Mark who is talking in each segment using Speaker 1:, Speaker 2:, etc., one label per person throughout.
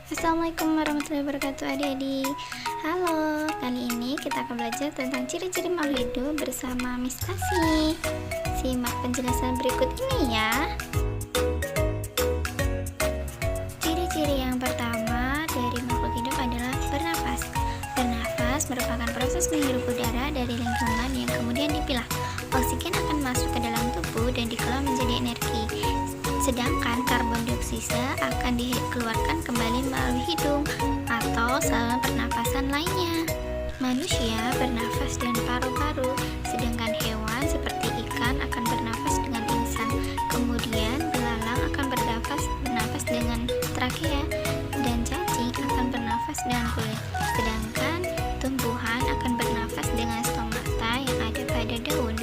Speaker 1: Assalamualaikum warahmatullahi wabarakatuh adik-adik. Halo, kali ini kita akan belajar tentang ciri-ciri makhluk hidup bersama Miss Asi. Simak penjelasan berikut ini ya. Ciri-ciri yang pertama dari makhluk hidup adalah bernafas. Bernafas merupakan proses menghirup udara dari lingkungan yang kemudian dipilah. Oksigen akan masuk ke dalam tubuh dan dikelola menjadi energi. Sedangkan karbon dioksida akan dikeluarkan kembali melalui hidung atau saluran pernapasan lainnya. Manusia bernafas dengan paru-paru, sedangkan hewan seperti ikan akan bernafas dengan insang. Kemudian belalang akan bernafas dengan trakea, dan cacing akan bernafas dengan kulit. Sedangkan tumbuhan akan bernafas dengan stomata yang ada pada daun.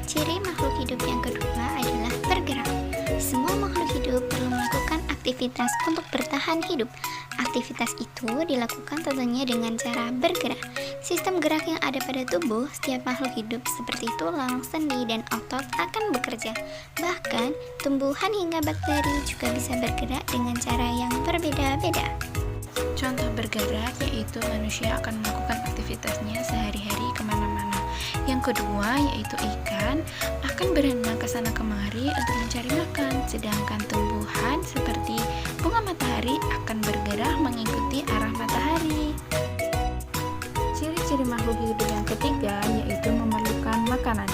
Speaker 1: Ciri makhluk hidup yang kedua adalah bergerak. Semua makhluk hidup perlu melakukan aktivitas untuk bertahan hidup. Aktivitas itu dilakukan tentunya dengan cara bergerak. Sistem gerak yang ada pada tubuh setiap makhluk hidup seperti tulang, sendi, dan otot akan bekerja. Bahkan, tumbuhan hingga bakteri juga bisa bergerak dengan cara yang berbeda-beda.
Speaker 2: Contoh bergerak yaitu manusia akan melakukan aktivitasnya sehari-hari kemana-mana. Yang kedua yaitu ikan akan berenang ke sana kemari untuk mencari makan. Sedangkan tumbuhan seperti bunga matahari akan bergerak mengikuti arah matahari. Ciri-ciri makhluk hidup yang ketiga yaitu memerlukan makanan.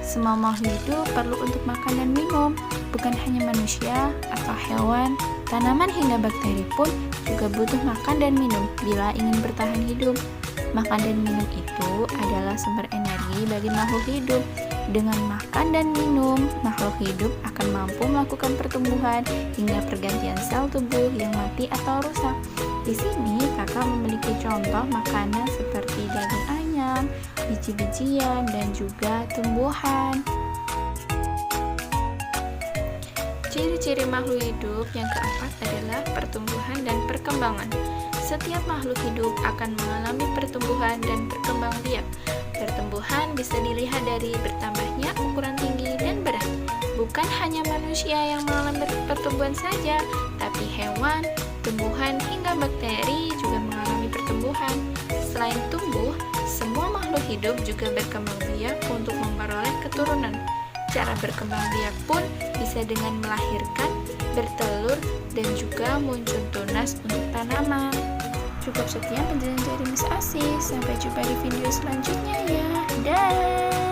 Speaker 2: Semua makhluk hidup perlu untuk makan dan minum, bukan hanya manusia atau hewan, tanaman hingga bakteri pun juga butuh makan dan minum bila ingin bertahan hidup. Makan dan minum itu adalah sumber energi bagi makhluk hidup. Dengan makan dan minum, makhluk hidup akan mampu melakukan pertumbuhan hingga pergantian sel tubuh yang mati atau rusak. Di sini kakak memiliki contoh makanan seperti daging ayam, biji-bijian, dan juga tumbuhan. Ciri-ciri makhluk hidup yang keempat adalah pertumbuhan dan perkembangan. Setiap makhluk hidup akan mengalami pertumbuhan dan berkembang biak. Pertumbuhan bisa dilihat dari bertambahnya ukuran tinggi dan berat. Bukan hanya manusia yang mengalami pertumbuhan saja, tapi hewan, tumbuhan, hingga bakteri juga mengalami pertumbuhan. Selain tumbuh, semua makhluk hidup juga berkembang biak untuk memperoleh keturunan. Cara berkembang biak pun bisa dengan melahirkan, bertelur, dan juga muncul tunas untuk tanaman. Cukup sekian penjelasan dari Miss Asi. Sampai jumpa di video selanjutnya ya. Dah.